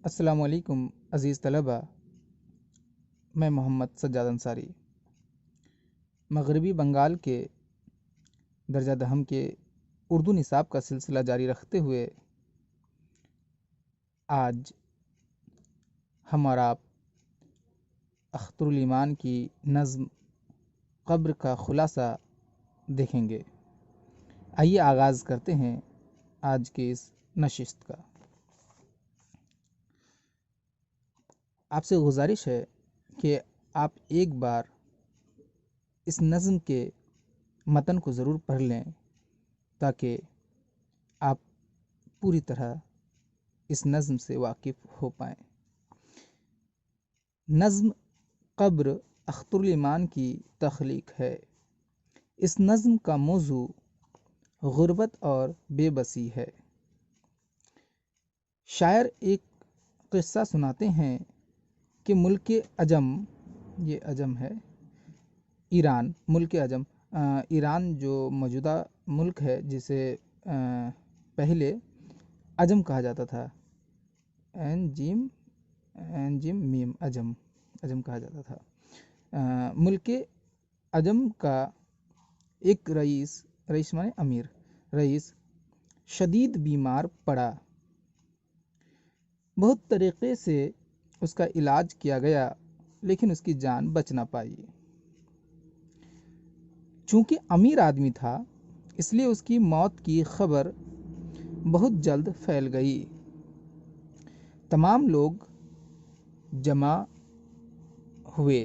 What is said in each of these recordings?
السلام علیکم عزیز طلبہ، میں محمد سجاد انصاری مغربی بنگال کے درجہ دہم کے اردو نصاب کا سلسلہ جاری رکھتے ہوئے آج ہم اور آپ اختر الایمان کی نظم قبر کا خلاصہ دیکھیں گے۔ آئیے آغاز کرتے ہیں آج کی اس نشست کا۔ آپ سے گزارش ہے کہ آپ ایک بار اس نظم کے متن کو ضرور پڑھ لیں تاکہ آپ پوری طرح اس نظم سے واقف ہو پائیں۔ نظم قبر اختر الایمان کی تخلیق ہے۔ اس نظم کا موضوع غربت اور بے بسی ہے۔ شاعر ایک قصہ سناتے ہیں کہ ملک عجم، یہ عجم ہے ایران، ملک عجم ایران جو موجودہ ملک ہے جسے پہلے عجم کہا جاتا تھا، این جیم میم عجم کہا جاتا تھا۔ ملک عجم کا ایک رئیس مانے امیر، رئیس شدید بیمار پڑا۔ بہت طریقے سے اس کا علاج کیا گیا لیکن اس کی جان بچ نہ پائی۔ چونکہ امیر آدمی تھا اس لیے اس کی موت کی خبر بہت جلد پھیل گئی۔ تمام لوگ جمع ہوئے۔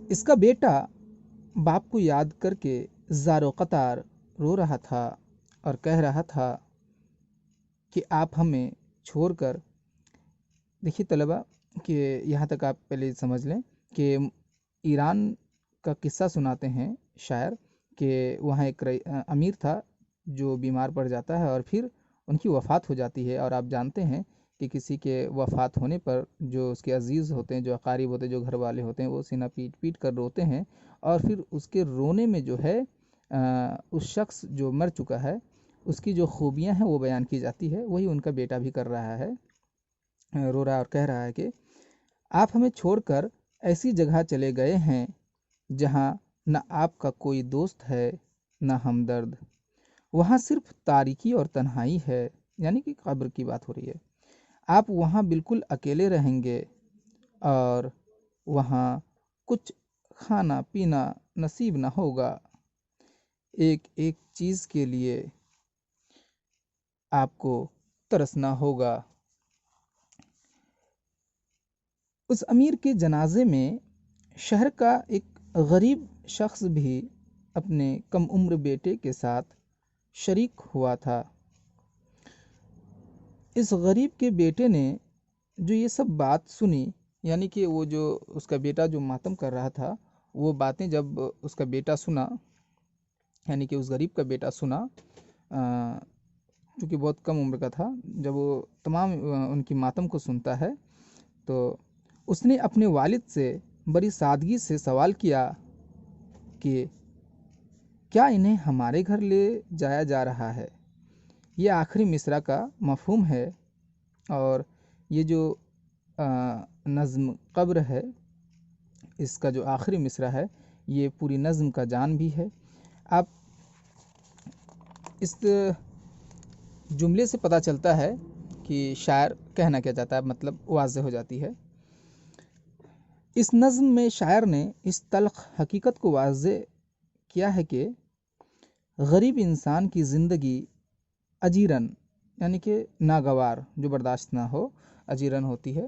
اس کا بیٹا باپ کو یاد کر کے زار و قطار رو رہا تھا اور کہہ رہا تھا کہ آپ ہمیں چھوڑ کر، دیکھیے طلبہ کہ یہاں تک آپ پہلے سمجھ لیں کہ ایران کا قصہ سناتے ہیں شاعر کہ وہاں ایک امیر تھا جو بیمار پڑ جاتا ہے اور پھر ان کی وفات ہو جاتی ہے، اور آپ جانتے ہیں کہ کسی کے وفات ہونے پر جو اس کے عزیز ہوتے ہیں، جو اقارب ہوتے ہیں، جو گھر والے ہوتے ہیں، وہ سینہ پیٹ پیٹ کر روتے ہیں، اور پھر اس کے رونے میں جو ہے اس شخص جو مر چکا ہے اس کی جو خوبیاں ہیں وہ بیان کی جاتی ہے۔ وہی ان کا بیٹا بھی کر رہا ہے، رو رہا ہے اور کہہ رہا ہے کہ آپ ہمیں چھوڑ کر ایسی جگہ چلے گئے ہیں جہاں نہ آپ کا کوئی دوست ہے نہ ہمدرد، وہاں صرف تاریکی اور تنہائی ہے، یعنی کہ قبر کی بات ہو رہی ہے۔ آپ وہاں بالکل اکیلے رہیں گے اور وہاں کچھ کھانا پینا نصیب نہ ہوگا، ایک ایک چیز کے لیے آپ کو ترسنا ہوگا۔ اس امیر کے جنازے میں شہر کا ایک غریب شخص بھی اپنے کم عمر بیٹے کے ساتھ شریک ہوا تھا۔ اس غریب کے بیٹے نے جو یہ سب بات سنی، یعنی کہ وہ جو اس کا بیٹا جو ماتم کر رہا تھا، وہ باتیں جب اس کا بیٹا سنا، یعنی کہ اس غریب کا بیٹا سنا، چونکہ بہت کم عمر کا تھا، جب وہ تمام ان کی ماتم کو سنتا ہے تو اس نے اپنے والد سے بڑی سادگی سے سوال کیا کہ کیا انہیں ہمارے گھر لے جایا جا رہا ہے؟ یہ آخری مصرع کا مفہوم ہے، اور یہ جو نظم قبر ہے اس کا جو آخری مصرع ہے یہ پوری نظم کا جان بھی ہے۔ آپ اس جملے سے پتہ چلتا ہے کہ شاعر کہنا کیا چاہتا ہے، مطلب واضح ہو جاتی ہے۔ اس نظم میں شاعر نے اس تلخ حقیقت کو واضح کیا ہے کہ غریب انسان کی زندگی اجیرن، یعنی کہ ناگوار، جو برداشت نہ ہو، اجیرن ہوتی ہے،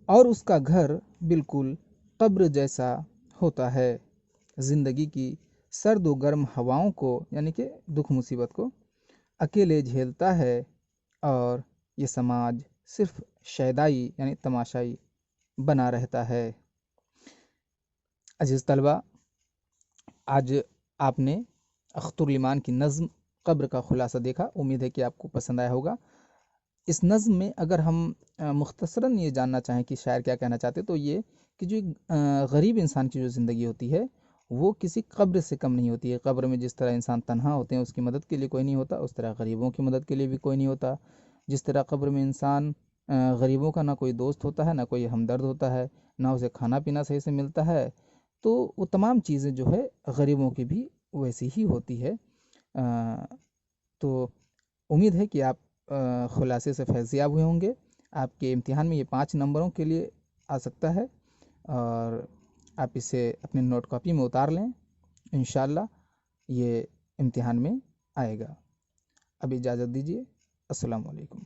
اور اس کا گھر بالکل قبر جیسا ہوتا ہے۔ زندگی کی سرد و گرم ہواؤں کو، یعنی کہ دکھ مصیبت کو اکیلے جھیلتا ہے، اور یہ سماج صرف شیدائی یعنی تماشائی بنا رہتا ہے۔ عزیز طلبہ، آج آپ نے اختر الایمان کی نظم قبر کا خلاصہ دیکھا، امید ہے کہ آپ کو پسند آیا ہوگا۔ اس نظم میں اگر ہم مختصراً یہ جاننا چاہیں کہ شاعر کیا کہنا چاہتے تو یہ کہ جو غریب انسان کی جو زندگی ہوتی ہے وہ کسی قبر سے کم نہیں ہوتی ہے۔ قبر میں جس طرح انسان تنہا ہوتے ہیں، اس کی مدد کے لیے کوئی نہیں ہوتا، اس طرح غریبوں کی مدد کے لیے بھی کوئی نہیں ہوتا۔ جس طرح قبر میں انسان غریبوں کا نہ کوئی دوست ہوتا ہے، نہ کوئی ہمدرد ہوتا ہے، نہ اسے کھانا پینا صحیح سے ملتا ہے، تو وہ تمام چیزیں جو ہے غریبوں کی بھی ویسی ہی ہوتی ہے۔ تو امید ہے کہ آپ خلاصے سے فیض یاب ہوئے ہوں گے۔ آپ کے امتحان میں یہ 5 نمبروں کے لیے آ سکتا ہے، اور آپ اسے اپنے نوٹ کاپی میں اتار لیں، انشاءاللہ یہ امتحان میں آئے گا۔ اب اجازت دیجیے، السلام علیکم۔